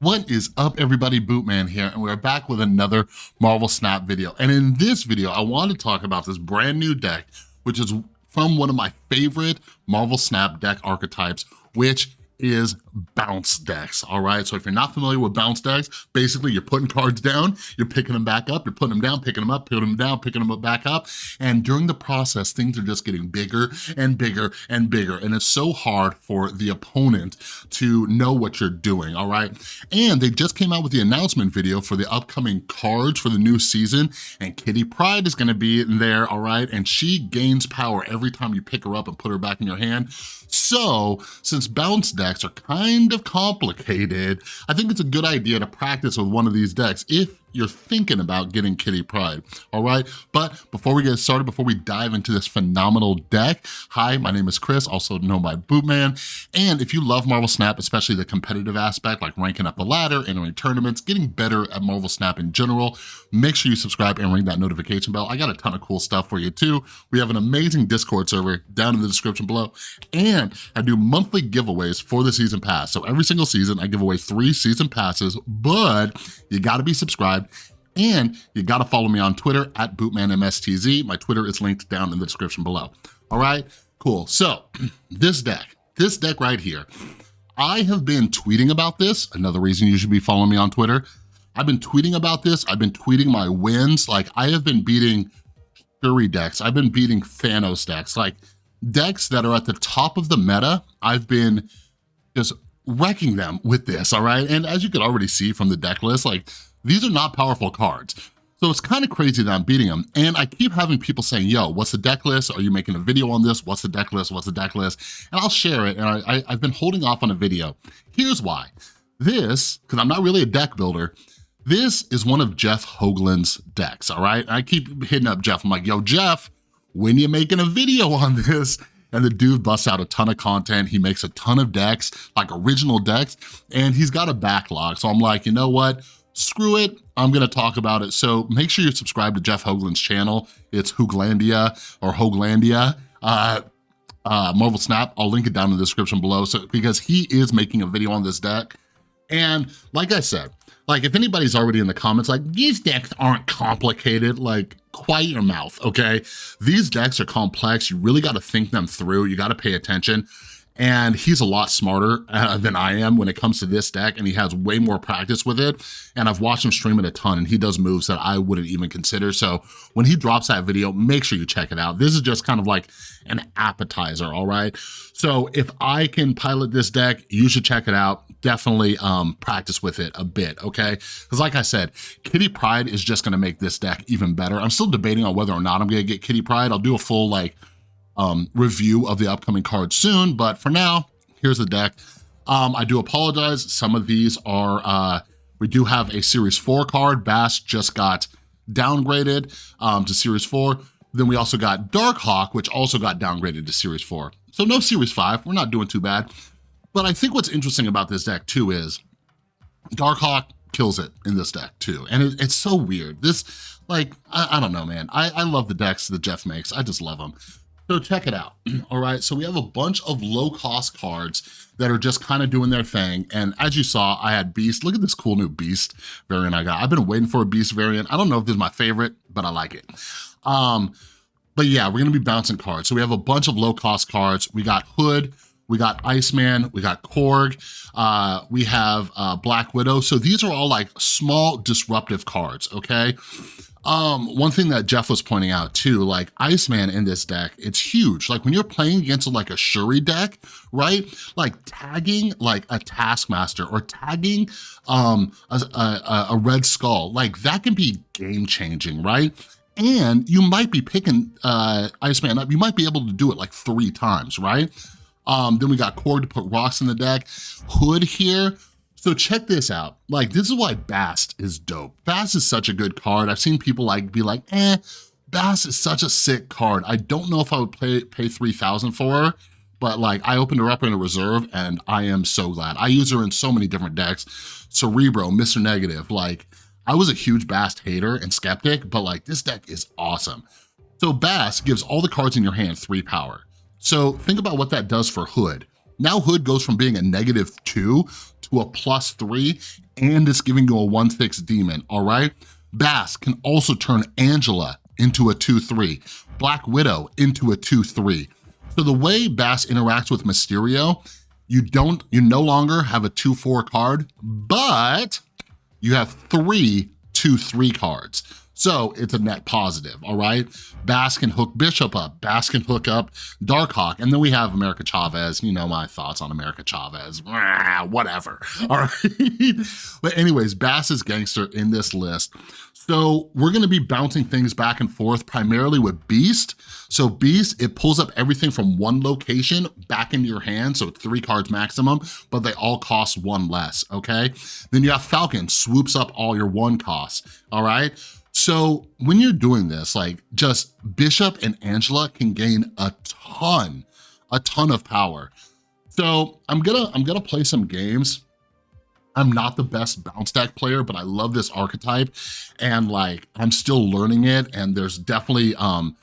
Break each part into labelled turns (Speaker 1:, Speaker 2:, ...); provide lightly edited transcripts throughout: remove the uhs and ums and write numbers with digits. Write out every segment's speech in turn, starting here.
Speaker 1: What is up, everybody? Bootman here, and we're back with another Marvel Snap video. And in this video, I want to talk about this brand new deck, which is from one of my favorite Marvel Snap deck archetypes, which is bounce decks, all right? So if you're not familiar with bounce decks, basically you're putting cards down, you're picking them back up, you're putting them down, picking them up, putting them down, picking them back up, and during the process, things are just getting bigger and bigger and bigger, and it's so hard for the opponent to know what you're doing, all right? And they just came out with the announcement video for the upcoming cards for the new season, and Kitty Pryde is gonna be in there, all right? And she gains power every time you pick her up and put her back in your hand. So, since bounce decks are kind of complicated, I think it's a good idea to practice with one of these decks if you're thinking about getting Kitty Pryde, all right? But before we get started, before we dive into this phenomenal deck, hi, my name is Chris, also known by Bootman, and if you love Marvel Snap, especially the competitive aspect, like ranking up the ladder, entering tournaments, getting better at Marvel Snap in general, make sure you subscribe and ring that notification bell. I got a ton of cool stuff for you too. We have an amazing Discord server down in the description below, and I do monthly giveaways for the season pass. So every single season, I give away 3 season passes, but you gotta be subscribed, and you gotta follow me on Twitter at BootmanMSTZ. My Twitter is linked down in the description below. All right, cool. So this deck right here, I have been tweeting about this. Another reason you should be following me on Twitter. I've been tweeting about this. I've been tweeting my wins. Like, I have been beating Shuri decks. I've been beating Thanos decks. Like, decks that are at the top of the meta, I've been just wrecking them with this, all right? And as you can already see from the deck list, like, these are not powerful cards. So it's kind of crazy that I'm beating them. And I keep having people saying, yo, what's the deck list? Are you making a video on this? What's the deck list? What's the deck list? And I'll share it, and I've been holding off on a video. Here's why. This, because I'm not really a deck builder, this is one of Jeff Hoagland's decks, all right? And I keep hitting up Jeff. I'm like, yo, Jeff, when you making a video on this? And the dude busts out a ton of content. He makes a ton of decks, like original decks, and he's got a backlog. So I'm like, you know what? Screw it, I'm gonna talk about it. So make sure you subscribe to Jeff Hoagland's channel. It's Hooglandia or Hoaglandia, Marvel Snap. I'll link it down in the description below, so because he is making a video on this deck. And like I said, like, if anybody's already in the comments like, these decks aren't complicated, like, quiet your mouth, okay? These decks are complex. You really gotta think them through. You gotta pay attention. And he's a lot smarter than I am when it comes to this deck, and he has way more practice with it. And I've watched him stream it a ton, and he does moves that I wouldn't even consider. So when he drops that video, make sure you check it out. This is just kind of like an appetizer, all right? So if I can pilot this deck, you should check it out. Definitely practice with it a bit, okay? Because like I said, Kitty Pryde is just gonna make this deck even better. I'm still debating on whether or not I'm gonna get Kitty Pryde. I'll do a full review of the upcoming cards soon, but for now, here's the deck. I do apologize. Some of these are, we do have a Series 4 card. Bass just got downgraded to Series 4. Then we also got Darkhawk, which also got downgraded to Series 4. So no Series 5, we're not doing too bad. But I think what's interesting about this deck too is Darkhawk kills it in this deck too. And it's so weird. This, like, I don't know, man. I love the decks that Jeff makes. I just love them. So check it out, all right? So we have a bunch of low-cost cards that are just kind of doing their thing, and as you saw, I had Beast. Look at this cool new Beast variant I got. I've been waiting for a Beast variant. I don't know if this is my favorite, but I like it. But yeah, we're gonna be bouncing cards. So we have a bunch of low-cost cards. We got Hood, we got Iceman, we got Korg, we have Black Widow. So these are all like small disruptive cards, okay? One thing that Jeff was pointing out too, like Iceman in this deck, it's huge. Like when you're playing against like a Shuri deck, right? Like tagging like a Taskmaster or tagging a Red Skull, like that can be game changing, right? And you might be picking Iceman up, you might be able to do it like 3 times, right? Then we got Korg to put rocks in the deck. Hood here. So check this out. Like, this is why Bast is dope. Bast is such a good card. I've seen people like be like, Bast is such a sick card. I don't know if I would pay 3,000 for her, but like I opened her up in a reserve and I am so glad. I use her in so many different decks. Cerebro, Mr. Negative, like I was a huge Bast hater and skeptic, but like this deck is awesome. So Bast gives all the cards in your hand 3 power. So think about what that does for Hood. Now Hood goes from being a -2 to a +3, and it's giving you a 1/6 demon, all right? Bass can also turn Angela into a 2/3, Black Widow into a 2/3. So the way Bass interacts with Mysterio, you no longer have a 2/4 card, but you have 3 2/3 cards. So it's a net positive, all right? Bass can hook Bishop up, Bass can hook up Darkhawk, and then we have America Chavez. You know my thoughts on America Chavez, whatever, all right? But anyways, Bass is gangster in this list. So we're gonna be bouncing things back and forth primarily with Beast. So Beast, it pulls up everything from one location back into your hand, so it's 3 cards maximum, but they all cost 1 less, okay? Then you have Falcon, swoops up all your 1 costs, all right? So when you're doing this, like just Bishop and Angela can gain a ton of power. So I'm gonna play some games. I'm not the best bounce deck player, but I love this archetype, and like I'm still learning it, and there's definitely a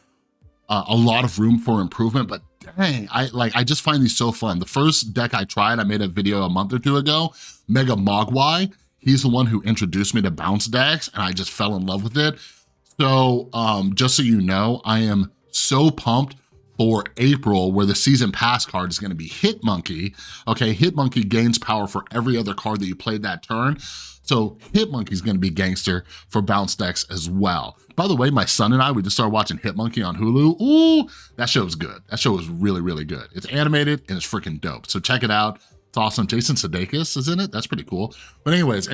Speaker 1: lot of room for improvement, but dang, I just find these so fun. The first deck I tried, I made a video a month or 2 ago, Mega Mogwai. He's the one who introduced me to bounce decks, and I just fell in love with it. So just so you know, I am so pumped for April, where the season pass card is gonna be Hit Monkey. Okay, Hit Monkey gains power for every other card that you played that turn. So Hit Monkey's gonna be gangster for bounce decks as well. By the way, my son and I, we just started watching Hit Monkey on Hulu. Ooh, that show is good. That show is really, really good. It's animated and it's freaking dope. So check it out. It's awesome. Jason Sudeikis is in it. That's pretty cool. But anyways,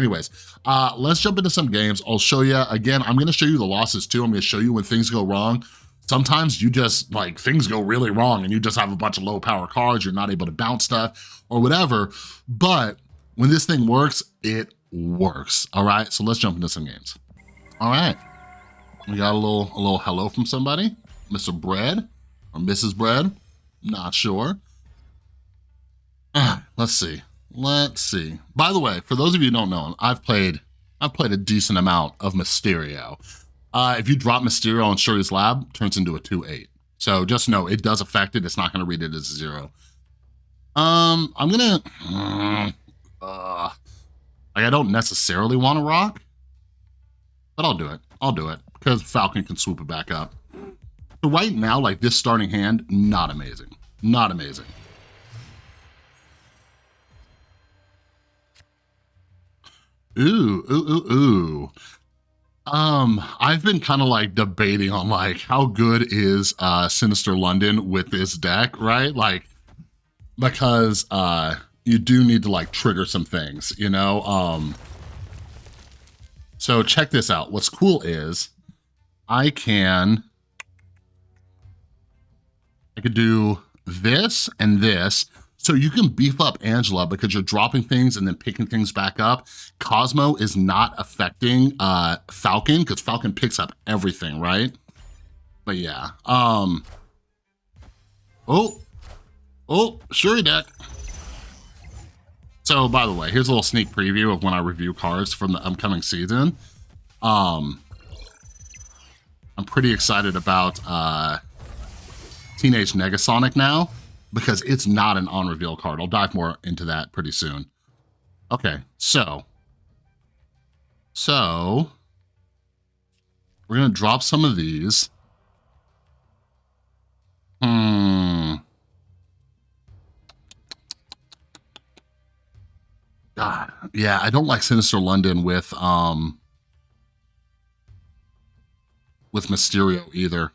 Speaker 1: let's jump into some games. I'll show you, again, I'm gonna show you the losses too. I'm gonna show you when things go wrong. Sometimes you just, like, things go really wrong and you just have a bunch of low power cards, you're not able to bounce stuff or whatever. But when this thing works, it works, all right? So let's jump into some games. All right, we got a little hello from somebody, Mr. Bread or Mrs. Bread, not sure. Let's see. By the way, for those of you who don't know, I've played a decent amount of Mysterio. If you drop Mysterio on Shuri's Lab, it turns into a 2/8. So just know it does affect it. It's not gonna read it as a 0. I'm gonna, like I don't necessarily wanna rock, but I'll do it because Falcon can swoop it back up. So right now, like this starting hand, not amazing. Ooh. I've been kind of like debating on like how good is Sinister London with this deck, right? Like, because you do need to like trigger some things, you know? So check this out. What's cool is I could do this and this. So you can beef up Angela because you're dropping things and then picking things back up. Cosmo is not affecting Falcon because Falcon picks up everything, right? But yeah. Oh, Shuri deck. So by the way, here's a little sneak preview of when I review cards from the upcoming season. I'm pretty excited about Teenage Negasonic now, because it's not an on-reveal card. I'll dive more into that pretty soon. Okay, so we're gonna drop some of these. God, yeah, I don't like Sinister London with Mysterio either.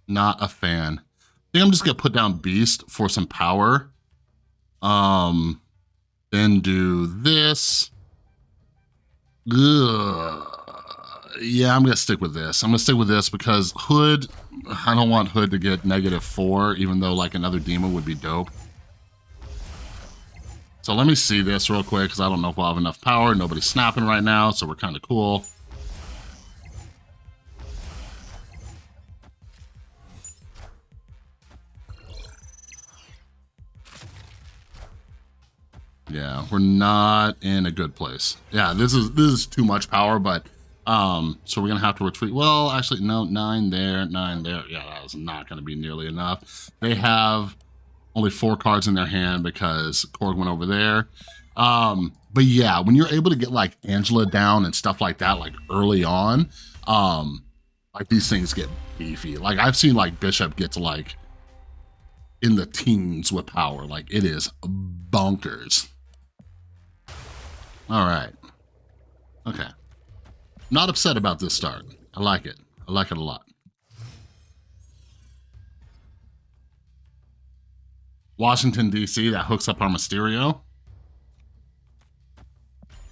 Speaker 1: Not a fan. I think I'm just gonna put down Beast for some power. Then do this. Ugh. Yeah, I'm gonna stick with this. I'm gonna stick with this because Hood, I don't want Hood to get -4, even though like another demon would be dope. So let me see this real quick because I don't know if we'll have enough power. Nobody's snapping right now, so we're kind of cool. Yeah, we're not in a good place. Yeah, this is too much power, but so we're gonna have to retreat. Well, actually, no, 9 there, 9 there. Yeah, that was not gonna be nearly enough. They have only 4 cards in their hand because Korg went over there. But yeah, when you're able to get like Angela down and stuff like that, like early on, like these things get beefy. Like I've seen like Bishop get to like in the teens with power. Like it is bonkers. All right. Okay. Not upset about this start. I like it. I like it a lot. Washington, D.C., that hooks up our Mysterio.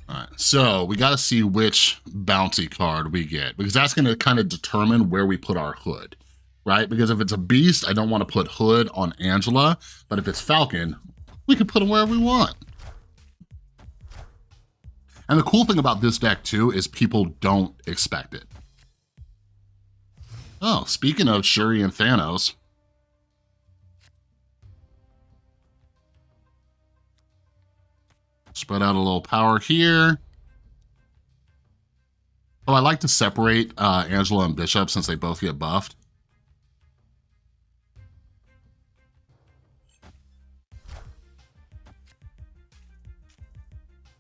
Speaker 1: All right, so we got to see which bounty card we get, because that's going to kind of determine where we put our Hood, right? Because if it's a Beast, I don't want to put Hood on Angela, but if it's Falcon, we can put him wherever we want. And the cool thing about this deck, too, is people don't expect it. Oh, speaking of Shuri and Thanos, spread out a little power here. Oh, I like to separate Angela and Bishop since they both get buffed.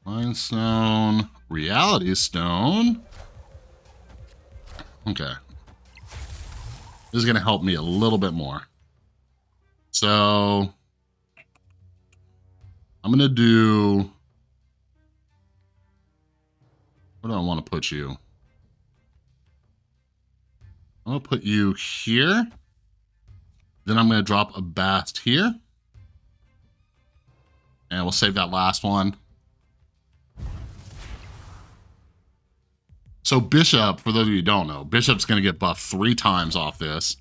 Speaker 1: Mind Stone, Reality Stone. Okay. This is going to help me a little bit more. So I'm going to do... Where do I want to put you? I'm going to put you here. Then I'm going to drop a Bast here. And we'll save that last one. So Bishop, for those of you who don't know, Bishop's going to get buffed 3 times off this.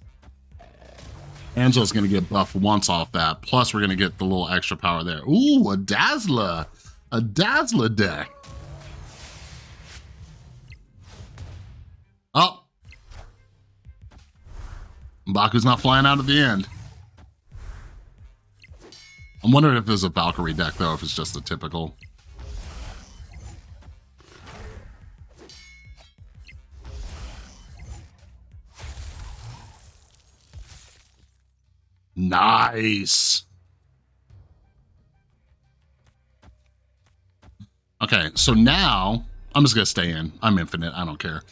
Speaker 1: Angela's going to get buffed once off that. Plus, we're going to get the little extra power there. Ooh, a Dazzler. A Dazzler deck. Oh. Mbaku's not flying out at the end. I'm wondering if there's a Valkyrie deck, though, if it's just the typical. Nice. Okay, so now I'm just gonna stay in. I'm infinite, I don't care.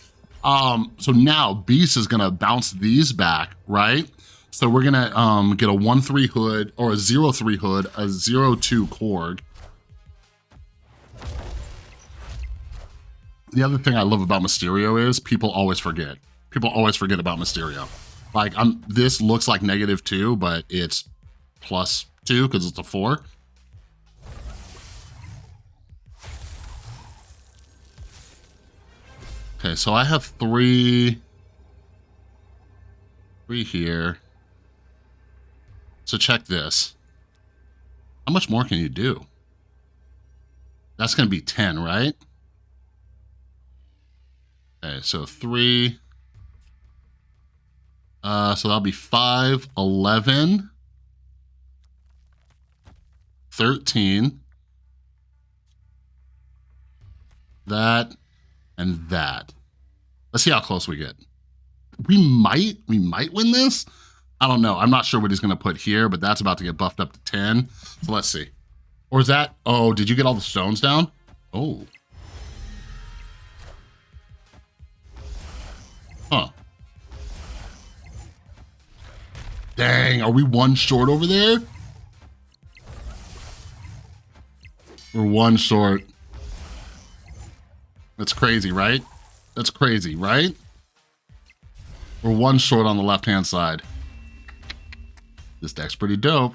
Speaker 1: So now Beast is gonna bounce these back, right? So we're gonna get a 1-3 Hood or a 0-3 Hood, a 0-2 Korg. The other thing I love about Mysterio is people always forget. People always forget about Mysterio. Like this looks like -2, but it's +2 because it's a 4. Okay, so I have 3 here. So check this. How much more can you do? That's gonna be 10, right? Okay, so 3. So that'll be 5, 11, 13, that, and that. Let's see how close we get. We might win this. I don't know. I'm not sure what he's gonna put here, but that's about to get buffed up to 10. So let's see. Or is that, oh, did you get all the stones down? Oh. Huh. Dang, are we 1 short over there? We're 1 short. That's crazy, right? That's crazy, right? We're 1 short on the left-hand side. This deck's pretty dope.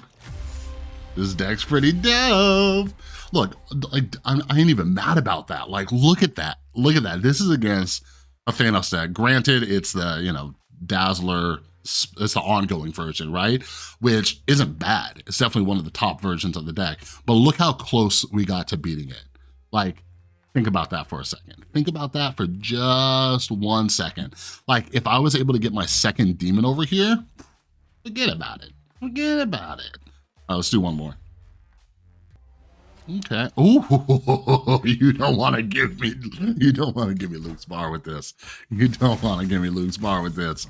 Speaker 1: This deck's pretty dope. Look, like, I ain't even mad about that. Like, look at that. Look at that. This is against a Thanos deck. Granted, it's the, you know, Dazzler, it's the ongoing version, right? Which isn't bad. It's definitely one of the top versions of the deck. But look how close we got to beating it. Like, think about that for a second. Think about that for just 1 second. Like, if I was able to get my second demon over here, forget about it. Forget about it. All right, let's do one more. Okay. Ooh, you don't want to give me Luke's bar with this. You don't want to give me Luke's bar with this.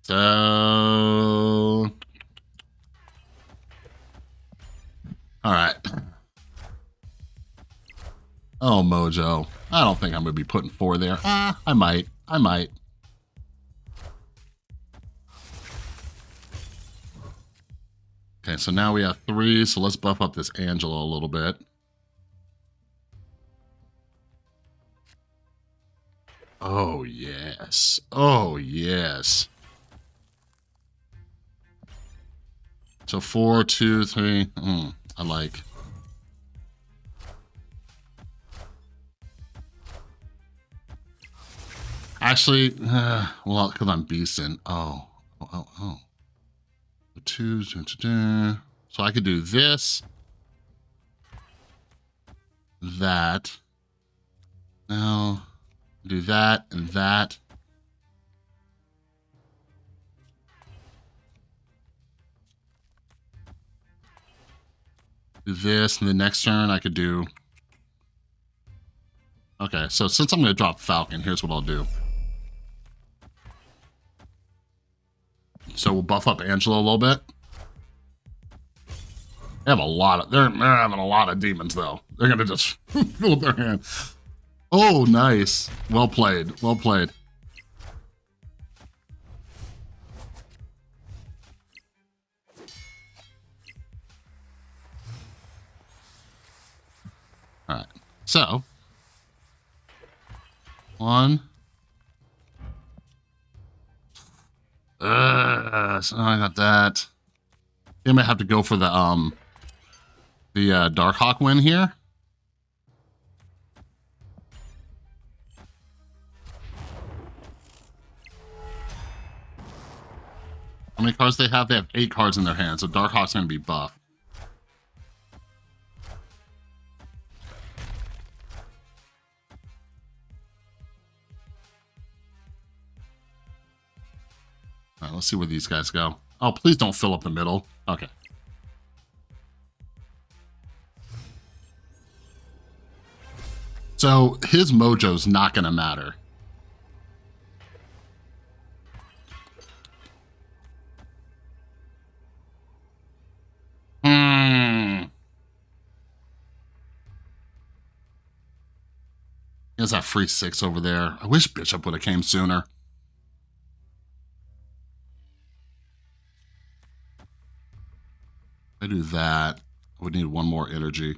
Speaker 1: So, all right. Oh, Mojo. I don't think I'm going to be putting 4 there. I might. Okay, so now we have 3, so let's buff up this Angela a little bit. Oh, yes. Oh, yes. So 4, 2, 3. I like. Actually, well, because I'm beasting. Oh. 2, so I could do this, that. Now, do that and that. Do this, and the next turn I could do. Okay, so since I'm going to drop Falcon, here's what I'll do. So we'll buff up Angela a little bit. They have a lot of, they're having a lot of demons though. They're gonna just fill their hand. Oh, nice. Well played. Well played. All right. So 1. So I got that. I might have to go for the Darkhawk win here. How many cards they have? They have 8 cards in their hand, so Darkhawk's gonna be buff. All right, let's see where these guys go. Oh, please don't fill up the middle. Okay. So his mojo's not gonna matter. There's that free 6 over there. I wish Bishop would have came sooner. If I do that, I would need 1 more energy.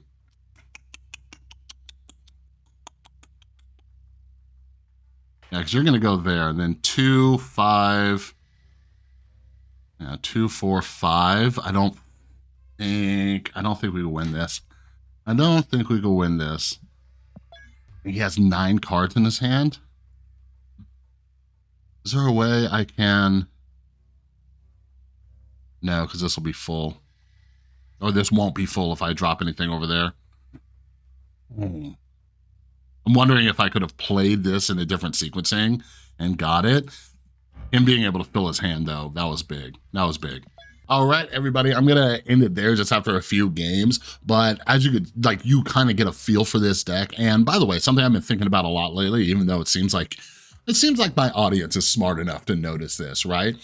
Speaker 1: Yeah, because you're going to go there, and then 2, 5. Yeah, 2, 4, 5. I don't think we will win this. I don't think we will win this. He has 9 cards in his hand. Is there a way I can? No, because this will be full. Or this won't be full if I drop anything over there. I'm wondering if I could have played this in a different sequencing and got it. Him being able to fill his hand, though, that was big. That was big. All right, everybody, I'm going to end it there just after a few games. But as you could, like, you kind of get a feel for this deck. And by the way, something I've been thinking about a lot lately, even though it seems like my audience is smart enough to notice this, right?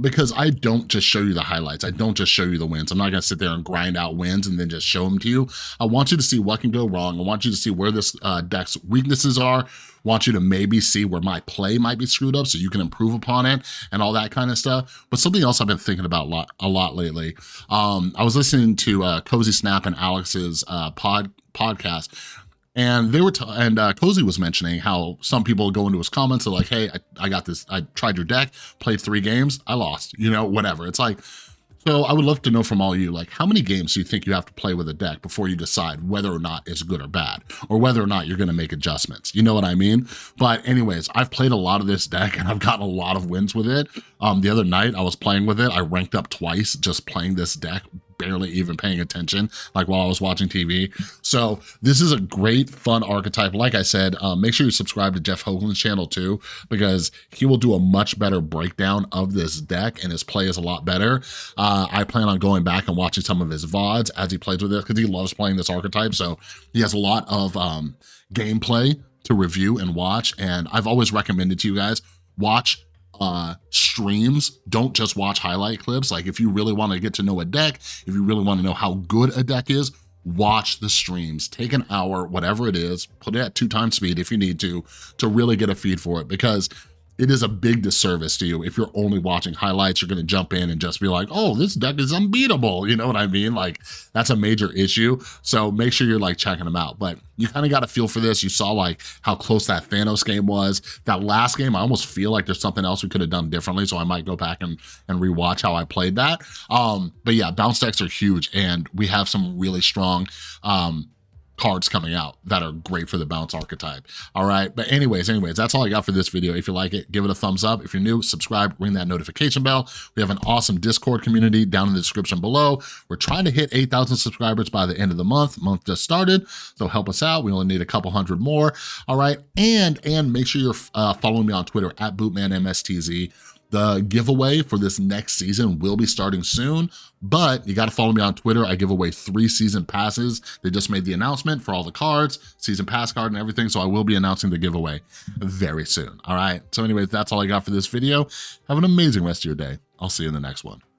Speaker 1: Because I don't just show you the highlights. I don't just show you the wins. I'm not gonna sit there and grind out wins and then just show them to you. I want you to see what can go wrong. I want you to see where this deck's weaknesses are. I want you to maybe see where my play might be screwed up so you can improve upon it and all that kind of stuff. But something else I've been thinking about a lot lately. I was listening to Cozy Snap and Alex's podcast. And they were, Cozy was mentioning how some people go into his comments, are like, hey, I got this, I tried your deck, played 3 games, I lost, you know, whatever. It's like, so I would love to know from all of you, like, how many games do you think you have to play with a deck before you decide whether or not it's good or bad, or whether or not you're gonna make adjustments? You know what I mean? But anyways, I've played a lot of this deck and I've gotten a lot of wins with it. The other night I was playing with it, I ranked up twice just playing this deck, barely even paying attention, like while I was watching TV. So this is a great, fun archetype. Like I said, make sure you subscribe to Jeff Hoagland's channel too, because he will do a much better breakdown of this deck and his play is a lot better. I plan on going back and watching some of his VODs as he plays with it, because he loves playing this archetype. So he has a lot of gameplay to review and watch. And I've always recommended to you guys, watch streams. Don't just watch highlight clips. Like if you really want to get to know a deck, if you really want to know how good a deck is, watch the streams. Take an hour, whatever it is, put it at 2x speed if you need to really get a feed for it, because it is a big disservice to you if you're only watching highlights. You're gonna jump in and just be like, oh, this deck is unbeatable. You know what I mean? Like, that's a major issue. So make sure you're like checking them out. But you kind of got a feel for this. You saw like how close that Thanos game was. That last game, I almost feel like there's something else we could have done differently. So I might go back and rewatch how I played that. But yeah, bounce decks are huge, and we have some really strong cards coming out that are great for the bounce archetype. All right, but anyways, that's all I got for this video. If you like it, give it a thumbs up. If you're new, subscribe, ring that notification bell. We have an awesome Discord community down in the description below. We're trying to hit 8,000 subscribers by the end of the month. Month just started, so help us out. We only need a couple hundred more. All right, and make sure you're following me on Twitter at BootmanMSTZ. The giveaway for this next season will be starting soon, but you got to follow me on Twitter. I give away 3 season passes. They just made the announcement for all the cards, season pass card and everything, so I will be announcing the giveaway very soon. All right, so anyways, that's all I got for this video. Have an amazing rest of your day. I'll see you in the next one.